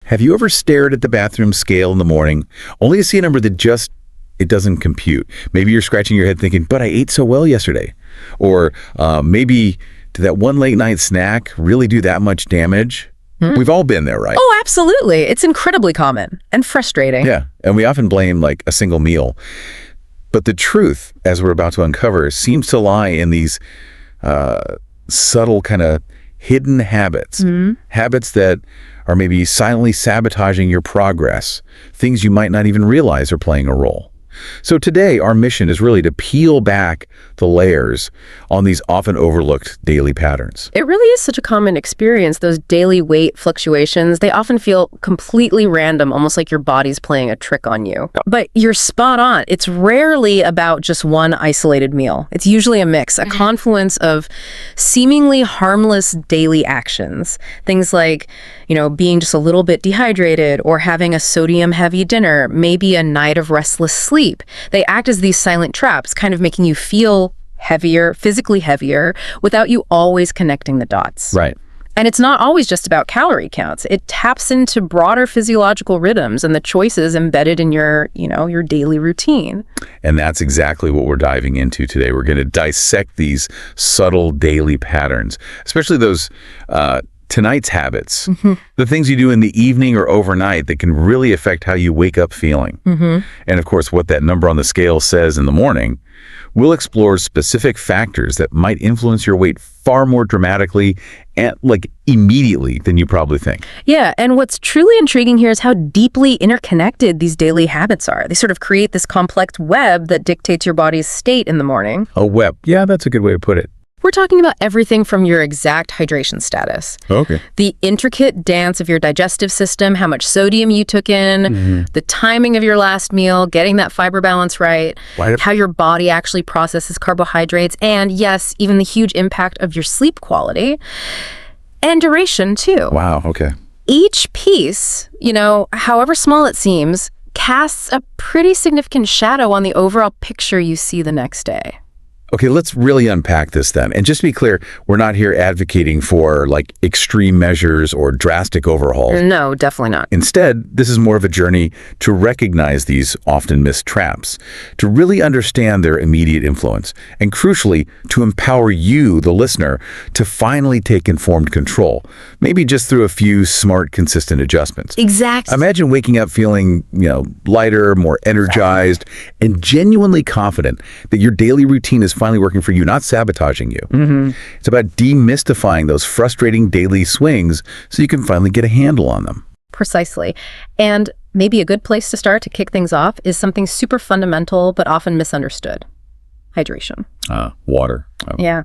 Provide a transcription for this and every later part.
Have you ever stared at the bathroom scale in the morning, only to see a number that just, it doesn't compute? Maybe you're scratching your head thinking, but I ate so well yesterday. Or maybe did that one late night snack really do that much damage? We've all been there, right? Oh, absolutely. It's incredibly common and frustrating. Yeah, and we often blame like a single meal. But the truth, as we're about to uncover, seems to lie in these subtle kind of hidden habits. Habits that are maybe silently sabotaging your progress, things you might not even realize are playing a role. So today, our mission is really to peel back the layers on these often overlooked daily patterns. It really is such a common experience, those daily weight fluctuations. They often feel completely random, almost like your body's playing a trick on you. But you're spot on. It's rarely about just one isolated meal. It's usually a mix, a confluence of seemingly harmless daily actions. Things like, being just a little bit dehydrated or having a sodium-heavy dinner, maybe a night of restless sleep. They act as these silent traps, kind of making you feel heavier, physically heavier, without you always connecting the dots. Right. And it's not always just about calorie counts. It taps into broader physiological rhythms and the choices embedded in your daily routine. And that's exactly what we're diving into today. We're going to dissect these subtle daily patterns, especially those tonight's habits, the things you do in the evening or overnight that can really affect how you wake up feeling. And of course, what that number on the scale says in the morning. We'll explore specific factors that might influence your weight far more dramatically and immediately than you probably think. Yeah, and what's truly intriguing here is how deeply interconnected these daily habits are. They sort of create this complex web that dictates your body's state in the morning. A web. Yeah, that's a good way to put it. We're talking about everything from your exact hydration status. Okay. The intricate dance of your digestive system, how much sodium you took in, the timing of your last meal, getting that fiber balance right, how your body actually processes carbohydrates, and yes, even the huge impact of your sleep quality and duration too. Wow, okay. Each piece, however small it seems, casts a pretty significant shadow on the overall picture you see the next day. Okay, let's really unpack this then. And just to be clear, we're not here advocating for extreme measures or drastic overhauls. No, definitely not. Instead, this is more of a journey to recognize these often missed traps, to really understand their immediate influence, and crucially, to empower you, the listener, to finally take informed control, maybe just through a few smart, consistent adjustments. Exactly. Imagine waking up feeling, lighter, more energized, and genuinely confident that your daily routine is finally working for you, not sabotaging you. It's about demystifying those frustrating daily swings so you can finally get a handle on them. Precisely. And maybe a good place to start to kick things off is something super fundamental but often misunderstood. Hydration. Water. Yeah.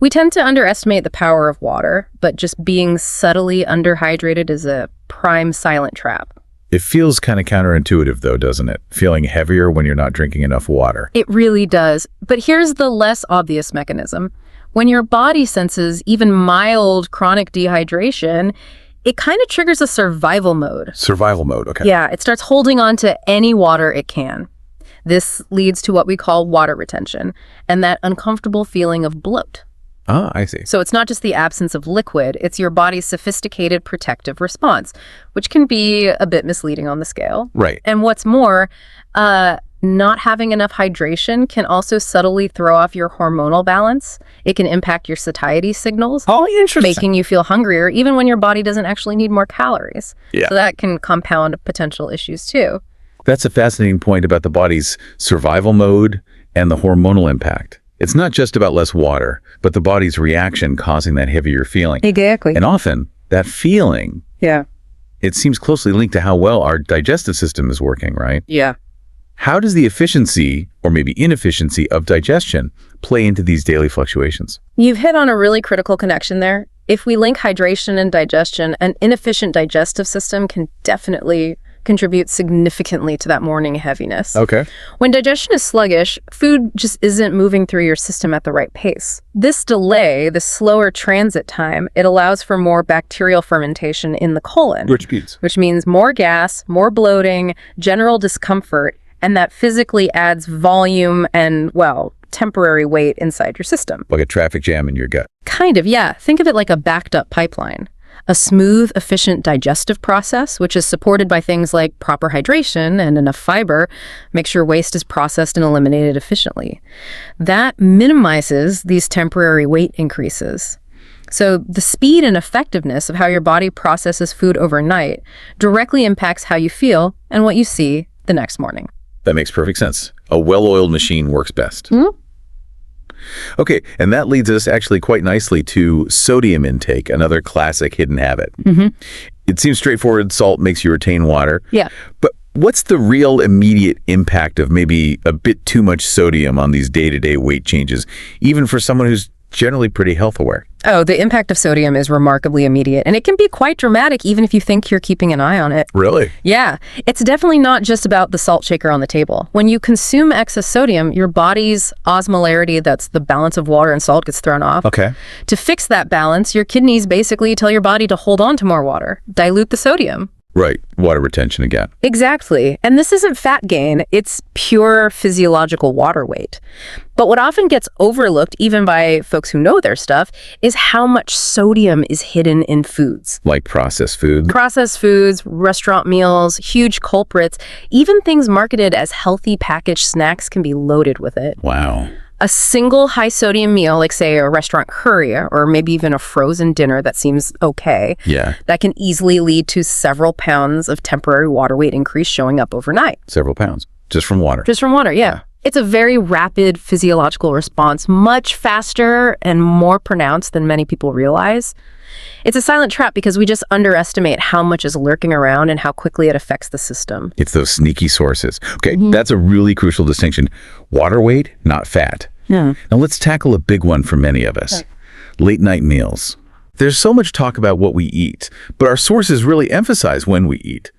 We tend to underestimate the power of water, but just being subtly underhydrated is a prime silent trap. It feels kind of counterintuitive, though, doesn't it? Feeling heavier when you're not drinking enough water. It really does. But here's the less obvious mechanism. When your body senses even mild chronic dehydration, it kind of triggers a survival mode. Survival mode, okay. Yeah, it starts holding on to any water it can. This leads to what we call water retention and that uncomfortable feeling of bloat. Ah, I see. So it's not just the absence of liquid, it's your body's sophisticated protective response, which can be a bit misleading on the scale. Right. And what's more, not having enough hydration can also subtly throw off your hormonal balance. It can impact your satiety signals, making you feel hungrier even when your body doesn't actually need more calories. Yeah. So that can compound potential issues too. That's a fascinating point about the body's survival mode and the hormonal impact. It's not just about less water, but the body's reaction causing that heavier feeling. Exactly. And often, that feeling, it seems closely linked to how well our digestive system is working, right? Yeah. How does the efficiency, or maybe inefficiency, of digestion play into these daily fluctuations? You've hit on a really critical connection there. If we link hydration and digestion, an inefficient digestive system can definitely contribute significantly to that morning heaviness. Okay. When digestion is sluggish, food just isn't moving through your system at the right pace. This delay, the slower transit time, it allows for more bacterial fermentation in the colon. Which means more gas, more bloating, general discomfort, and that physically adds volume and, temporary weight inside your system. Like a traffic jam in your gut. Kind of, yeah. Think of it like a backed up pipeline. A smooth, efficient digestive process, which is supported by things like proper hydration and enough fiber, makes sure waste is processed and eliminated efficiently. That minimizes these temporary weight increases. So the speed and effectiveness of how your body processes food overnight directly impacts how you feel and what you see the next morning. That makes perfect sense. A well-oiled machine works best. Mm-hmm. Okay, and that leads us actually quite nicely to sodium intake, another classic hidden habit. It seems straightforward. Salt makes you retain water. Yeah. But what's the real immediate impact of maybe a bit too much sodium on these day-to-day weight changes, even for someone who's generally pretty health aware? Oh, the impact of sodium is remarkably immediate, and it can be quite dramatic even if you think you're keeping an eye on it. Really? Yeah. It's definitely not just about the salt shaker on the table. When you consume excess sodium, your body's osmolarity, that's the balance of water and salt, gets thrown off. Okay. To fix that balance, your kidneys basically tell your body to hold on to more water, dilute the sodium. Right. Water retention again. Exactly. And this isn't fat gain, it's pure physiological water weight. But what often gets overlooked, even by folks who know their stuff, is how much sodium is hidden in foods. Like processed food? Processed foods, restaurant meals, huge culprits, even things marketed as healthy packaged snacks can be loaded with it. Wow. A single high-sodium meal, like, say, a restaurant curry, or maybe even a frozen dinner that seems okay, that can easily lead to several pounds of temporary water weight increase showing up overnight. Several pounds. Just from water. Just from water, yeah. It's a very rapid physiological response, much faster and more pronounced than many people realize. It's a silent trap because we just underestimate how much is lurking around and how quickly it affects the system. It's those sneaky sources. Okay, that's a really crucial distinction. Water weight, not fat. Yeah. Now let's tackle a big one for many of us. Late night meals. There's so much talk about what we eat, but our sources really emphasize when we eat.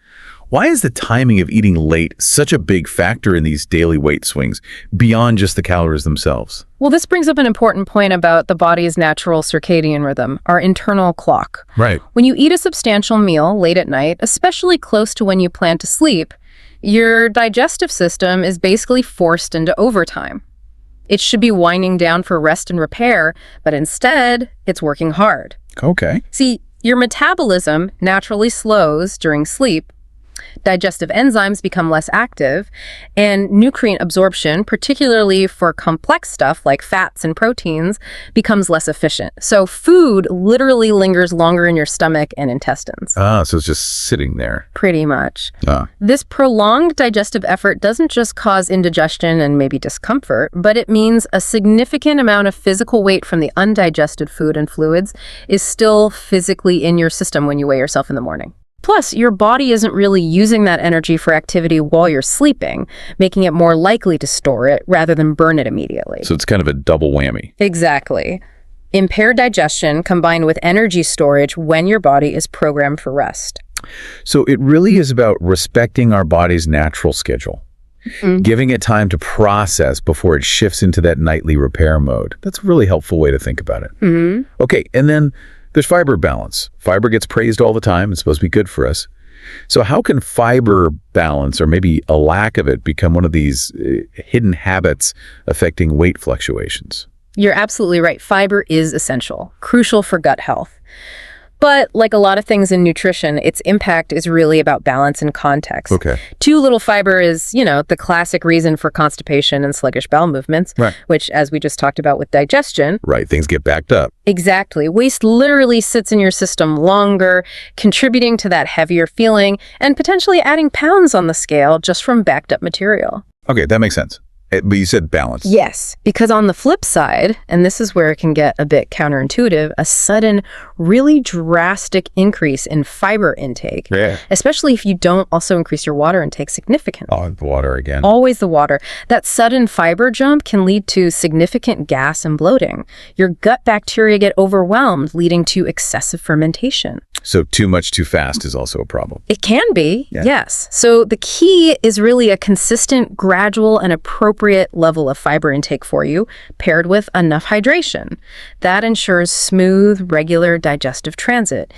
Why is the timing of eating late such a big factor in these daily weight swings, beyond just the calories themselves? Well, this brings up an important point about the body's natural circadian rhythm, our internal clock. Right. When you eat a substantial meal late at night, especially close to when you plan to sleep, your digestive system is basically forced into overtime. It should be winding down for rest and repair, but instead, it's working hard. Okay. See, your metabolism naturally slows during sleep. Digestive enzymes become less active, and nutrient absorption, particularly for complex stuff like fats and proteins, becomes less efficient. So food literally lingers longer in your stomach and intestines. So it's just sitting there. Pretty much. Ah. This prolonged digestive effort doesn't just cause indigestion and maybe discomfort, but it means a significant amount of physical weight from the undigested food and fluids is still physically in your system when you weigh yourself in the morning. Plus, your body isn't really using that energy for activity while you're sleeping, making it more likely to store it rather than burn it immediately. So it's kind of a double whammy. Exactly. Impaired digestion combined with energy storage when your body is programmed for rest. So it really is about respecting our body's natural schedule, giving it time to process before it shifts into that nightly repair mode. That's a really helpful way to think about it. Okay, and then there's fiber balance. Fiber gets praised all the time. It's supposed to be good for us. So how can fiber balance, or maybe a lack of it, become one of these hidden habits affecting weight fluctuations? You're absolutely right. Fiber is essential, crucial for gut health. But like a lot of things in nutrition, its impact is really about balance and context. Okay. Too little fiber is, the classic reason for constipation and sluggish bowel movements, which, as we just talked about with digestion. Right, things get backed up. Exactly. Waste literally sits in your system longer, contributing to that heavier feeling and potentially adding pounds on the scale just from backed up material. Okay, that makes sense. But you said balance. Yes, because on the flip side, and this is where it can get a bit counterintuitive, a sudden, really drastic increase in fiber intake, especially if you don't also increase your water intake significantly. Oh, the water again. Always the water. That sudden fiber jump can lead to significant gas and bloating. Your gut bacteria get overwhelmed, leading to excessive fermentation. So too much too fast is also a problem. It can be, yes. So the key is really a consistent, gradual, and appropriate level of fiber intake for you, paired with enough hydration. That ensures smooth, regular digestive transit.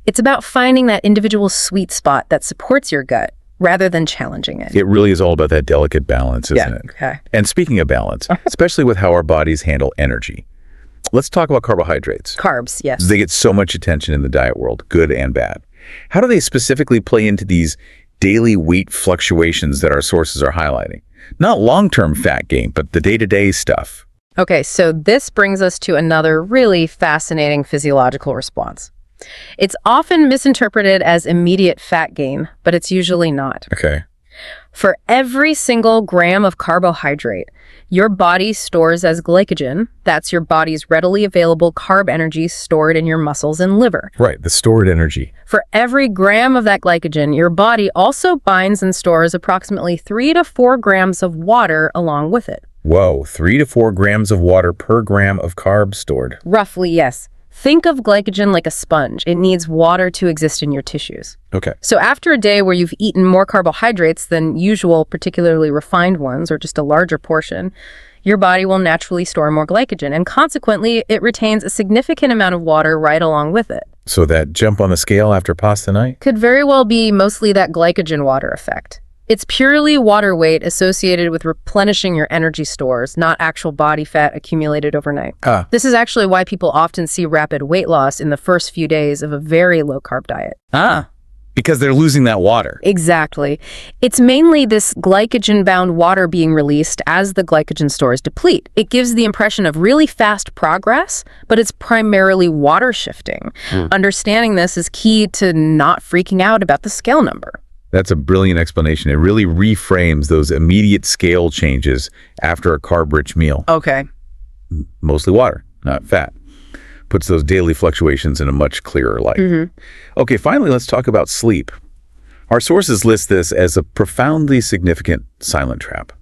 It's about finding that individual sweet spot that supports your gut, rather than challenging it. It really is all about that delicate balance, isn't it? Okay. And speaking of balance, especially with how our bodies handle energy, Let's talk about carbohydrates. Carbs, yes. They get so much attention in the diet world, good and bad. How do they specifically play into these daily weight fluctuations that our sources are highlighting? Not long-term fat gain, but the day-to-day stuff. Okay, so this brings us to another really fascinating physiological response. It's often misinterpreted as immediate fat gain, but it's usually not. Okay. For every single gram of carbohydrate, your body stores as glycogen. That's your body's readily available carb energy stored in your muscles and liver. Right, the stored energy. For every gram of that glycogen, your body also binds and stores approximately 3 to 4 grams of water along with it. Whoa, 3 to 4 grams of water per gram of carbs stored. Roughly, yes. Think of glycogen like a sponge. It needs water to exist in your tissues. Okay. So after a day where you've eaten more carbohydrates than usual, particularly refined ones, or just a larger portion, your body will naturally store more glycogen, and consequently, it retains a significant amount of water right along with it. So that jump on the scale after pasta night? Could very well be mostly that glycogen water effect. It's purely water weight associated with replenishing your energy stores, not actual body fat accumulated overnight. This is actually why people often see rapid weight loss in the first few days of a very low-carb diet. Because they're losing that water. Exactly. It's mainly this glycogen-bound water being released as the glycogen stores deplete. It gives the impression of really fast progress, but it's primarily water shifting. Understanding this is key to not freaking out about the scale number. That's a brilliant explanation. It really reframes those immediate scale changes after a carb-rich meal. Okay. Mostly water, not fat. Puts those daily fluctuations in a much clearer light. Okay, finally, let's talk about sleep. Our sources list this as a profoundly significant silent trap.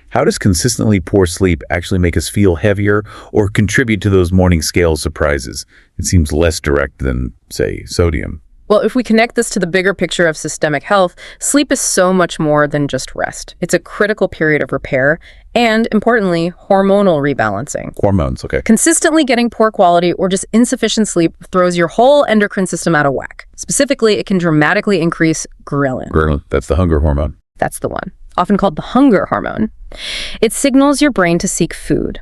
How does consistently poor sleep actually make us feel heavier or contribute to those morning scale surprises? It seems less direct than, say, sodium. Well, if we connect this to the bigger picture of systemic health, sleep is so much more than just rest. It's a critical period of repair and, importantly, hormonal rebalancing. Hormones, okay. Consistently getting poor quality or just insufficient sleep throws your whole endocrine system out of whack. Specifically, it can dramatically increase ghrelin. Ghrelin, that's the hunger hormone. That's the one, often called the hunger hormone. It signals your brain to seek food.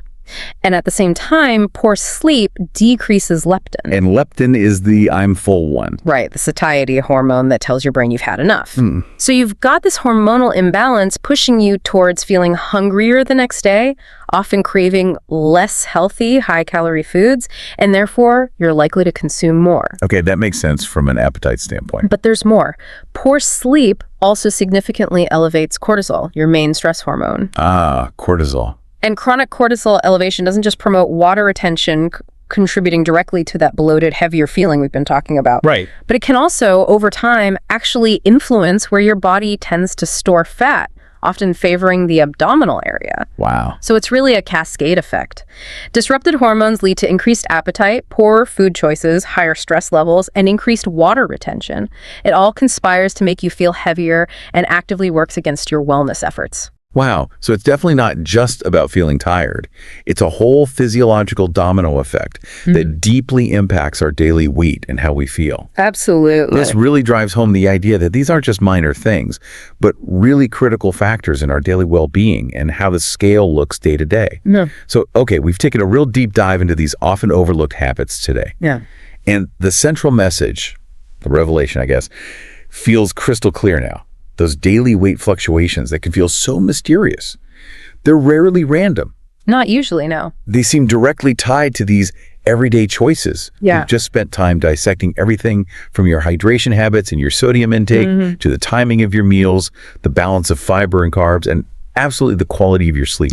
And at the same time, poor sleep decreases leptin. And leptin is the I'm full one. Right, the satiety hormone that tells your brain you've had enough. So you've got this hormonal imbalance pushing you towards feeling hungrier the next day, often craving less healthy, high-calorie foods, and therefore you're likely to consume more. Okay, that makes sense from an appetite standpoint. But there's more. Poor sleep also significantly elevates cortisol, your main stress hormone. Cortisol. And chronic cortisol elevation doesn't just promote water retention, contributing directly to that bloated, heavier feeling we've been talking about. Right. But it can also, over time, actually influence where your body tends to store fat, often favoring the abdominal area. Wow. So it's really a cascade effect. Disrupted hormones lead to increased appetite, poorer food choices, higher stress levels, and increased water retention. It all conspires to make you feel heavier and actively works against your wellness efforts. Wow. So it's definitely not just about feeling tired. It's a whole physiological domino effect that deeply impacts our daily weight and how we feel. Absolutely. This really drives home the idea that these aren't just minor things, but really critical factors in our daily well-being and how the scale looks day to day. So, okay, we've taken a real deep dive into these often overlooked habits today. And the central message, the revelation, I guess, feels crystal clear now. Those daily weight fluctuations that can feel so mysterious. They're rarely random. Not usually, no. They seem directly tied to these everyday choices. We've just spent time dissecting everything from your hydration habits and your sodium intake to the timing of your meals, the balance of fiber and carbs, and absolutely the quality of your sleep.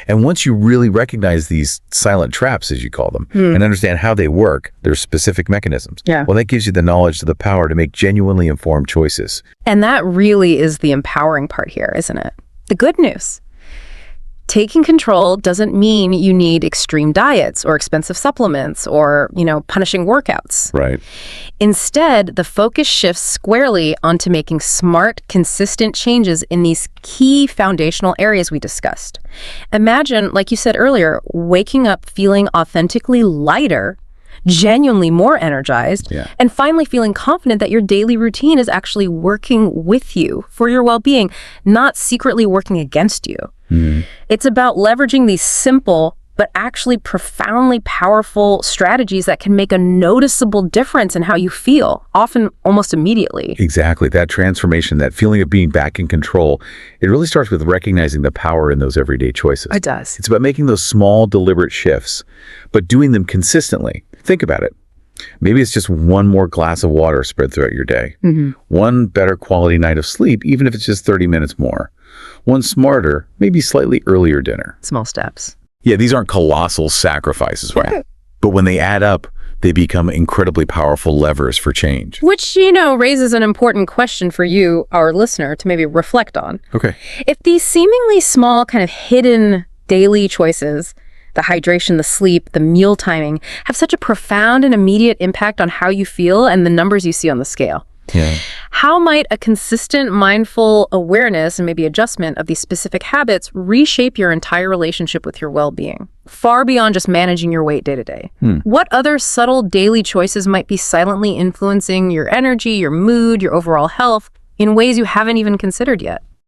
And once you really recognize these silent traps, as you call them, and understand how they work, their specific mechanisms, well, that gives you the knowledge, the power to make genuinely informed choices. And that really is the empowering part here, isn't it? The good news. Taking control doesn't mean you need extreme diets or expensive supplements or, punishing workouts. Right. Instead, the focus shifts squarely onto making smart, consistent changes in these key foundational areas we discussed. Imagine, like you said earlier, waking up feeling authentically lighter, genuinely more energized, and finally feeling confident that your daily routine is actually working with you for your well-being, not secretly working against you. It's about leveraging these simple, but actually profoundly powerful strategies that can make a noticeable difference in how you feel, often almost immediately. Exactly. That transformation, that feeling of being back in control, it really starts with recognizing the power in those everyday choices. It does. It's about making those small, deliberate shifts, but doing them consistently. Think about it. Maybe it's just one more glass of water spread throughout your day. One better quality night of sleep, even if it's just 30 minutes more. One smarter, maybe slightly earlier dinner. Small steps. Yeah, these aren't colossal sacrifices, right? But when they add up, they become incredibly powerful levers for change. Which, raises an important question for you, our listener, to maybe reflect on. Okay. If these seemingly small, kind of hidden daily choices, the hydration, the sleep, the meal timing, have such a profound and immediate impact on how you feel and the numbers you see on the scale. Yeah. How might a consistent, mindful awareness and maybe adjustment of these specific habits reshape your entire relationship with your well-being, far beyond just managing your weight day to day? What other subtle daily choices might be silently influencing your energy, your mood, your overall health in ways you haven't even considered yet?